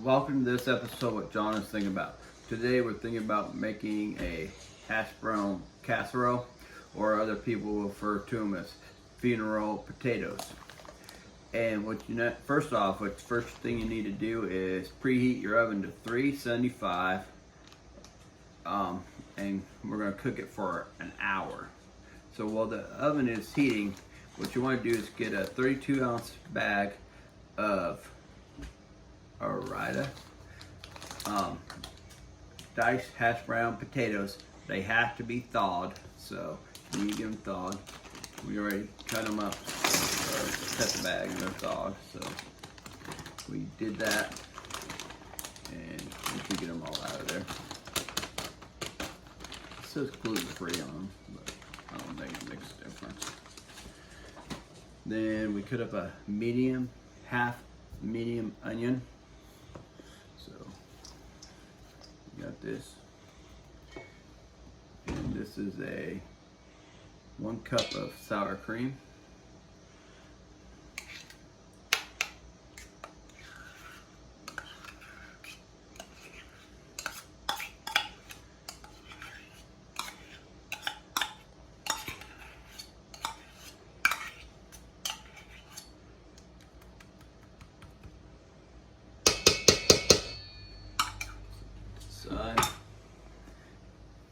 welcome to this episode of What John is thinking about. Today we're thinking about making a Hashbrown casserole, or other people refer to them as funeral potatoes. And what first thing you need to do is preheat your oven to 375, and we're going to cook it for an hour. So while the oven is heating, what you want to do is get a 32-ounce bag of diced hash brown potatoes. They have to be thawed, so you need to get them thawed. We already cut them up, or cut the bag and they're thawed, so we did that, and we can get them all out of there. It says gluten-free on them, but I don't think it makes a difference. Then we cut up a half medium onion. So we got this, and this is 1 cup of sour cream.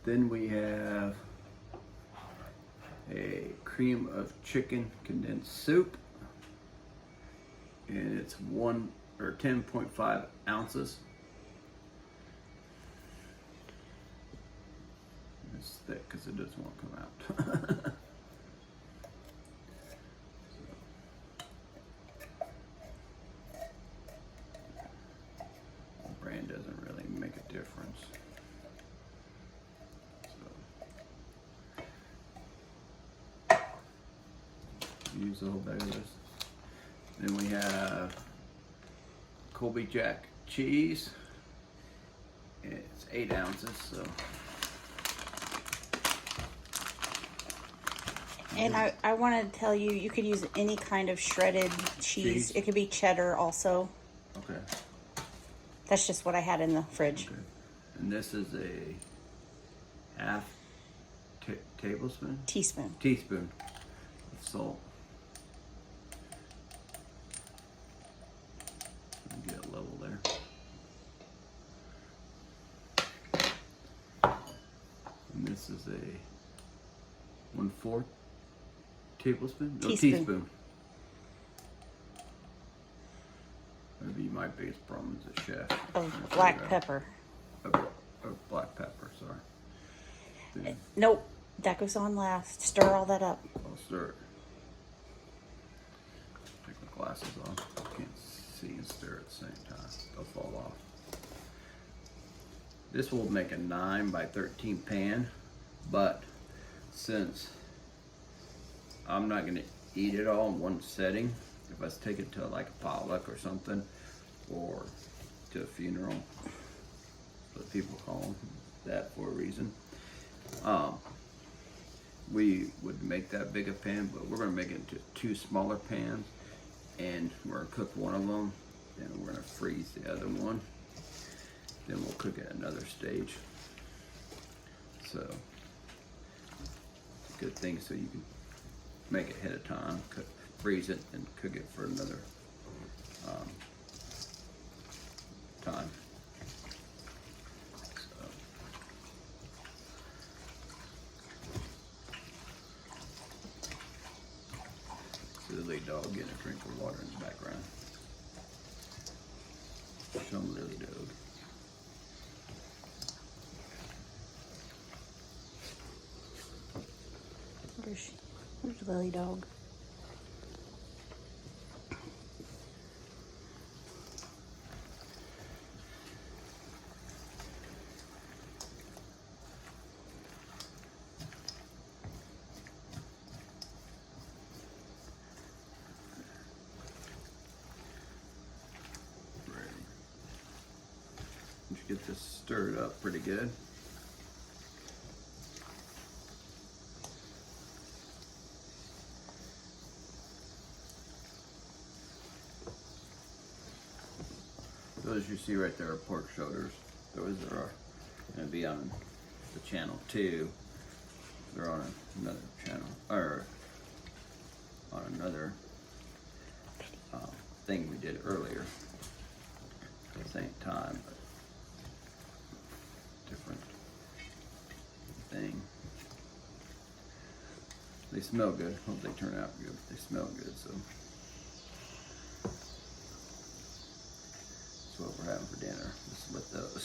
Then we have a cream of chicken condensed soup, and it's 10.5 ounces. It's thick because it doesn't want to come out. The brand doesn't really make a difference. Use the whole bag of this. Then we have Colby Jack cheese. It's 8 ounces, so. And I want to tell you, you could use any kind of shredded cheese. It could be cheddar also. Okay. That's just what I had in the fridge. Okay. And this is a half tablespoon? Teaspoon of salt. Get it level there. And this is a 1/4 tablespoon? No, teaspoon. That'd be my biggest problem as a chef. Of black pepper. Of black pepper, sorry. Then Nope, that goes on last. Stir all that up. I'll stir it. Take my glasses off. I can't see and stir at the same time. They'll fall off. This will make a 9 by 13 pan, but since I'm not going to eat it all in one setting, if I take it to like a potluck or something, or to a funeral, but people call them that for a reason, we would make that big a pan, but we're going to make it into 2 smaller pans, and we're going to cook one of them, and we're going to freeze the other one. Then we'll cook at another stage. So it's a good thing, so you can make it ahead of time, freeze it, and cook it for another time. Silly dog getting a drink of water in the background. Some lily dog. Where's Lily Dog? Ready. Just get this stirred up pretty good. Those you see right there are pork shoulders. Those are going to be on the channel 2. They're on another channel, or on another thing we did earlier at the same time, but different thing. They smell good. Hope they turn out good. They smell good, so that's what we're having for dinner. Just with those.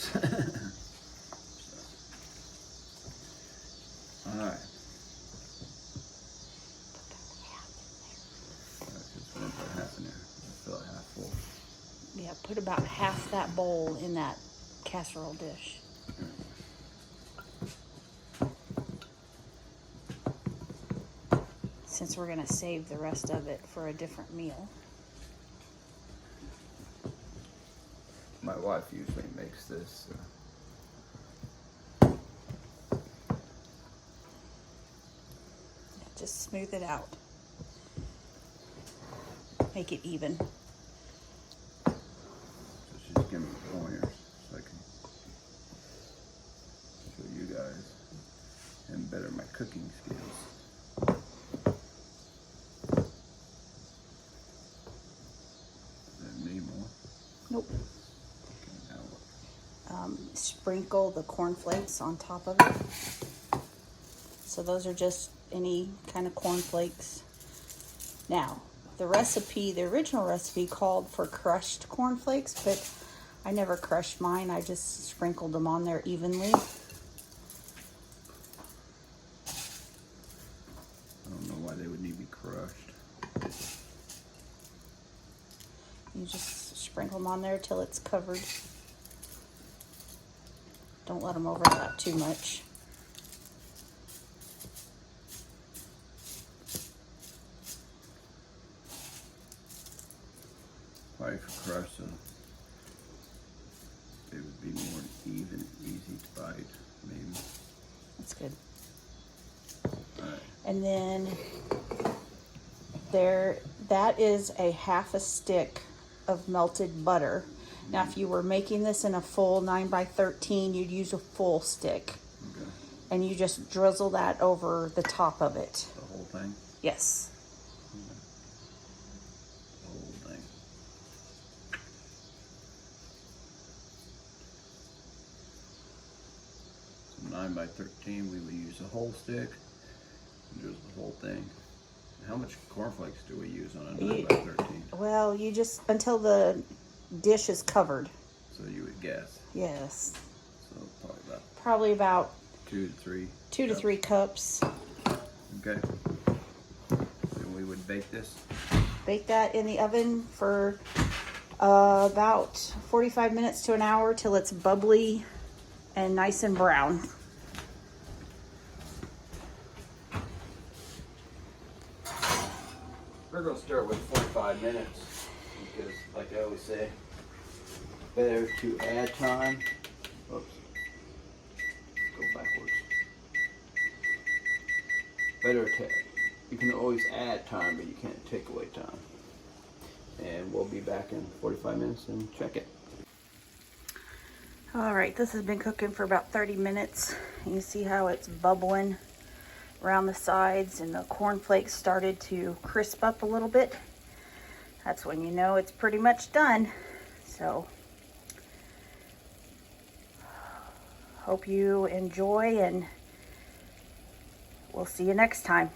So. All right. Just one put half in there. I fill it half full. Yeah, put about half that bowl in that casserole dish. Since we're gonna save the rest of it for a different meal. My wife usually makes this. Just smooth it out. Make it even. So she's giving me pointers so I can show you guys and better my cooking skills. Need more? Nope. Okay, now what? Sprinkle the cornflakes on top of it. So those are just any kind of cornflakes. Now, the original recipe called for crushed cornflakes, but I never crushed mine. I just sprinkled them on there evenly. I don't know why they would need to be crushed. You just sprinkle them on there till it's covered. Don't let them overlap too much. Probably for crushed, so it would be more even, easy to bite, maybe. That's good. Alright. And then that is a half a stick of melted butter. Now, if you were making this in a full 9x13, you'd use a full stick. Okay. And you just drizzle that over the top of it. The whole thing? Yes. The whole thing. So 9x13, we would use a whole stick and drizzle the whole thing. How much cornflakes do we use on a 9x13? Well, you just, until the dish is covered. So you would guess. Yes. So Probably about 2 to 3. 2 to 3 cups. Okay. And we would bake this. Bake that in the oven for about 45 minutes to an hour till it's bubbly and nice and brown. We're going to start with 45 minutes because, like I always say, better to add time. Oops. Go backwards. Better to, you can always add time, but you can't take away time. And we'll be back in 45 minutes and check it. All right, this has been cooking for about 30 minutes. You see how it's bubbling around the sides and the cornflakes started to crisp up a little bit. That's when you know it's pretty much done. So, hope you enjoy and we'll see you next time.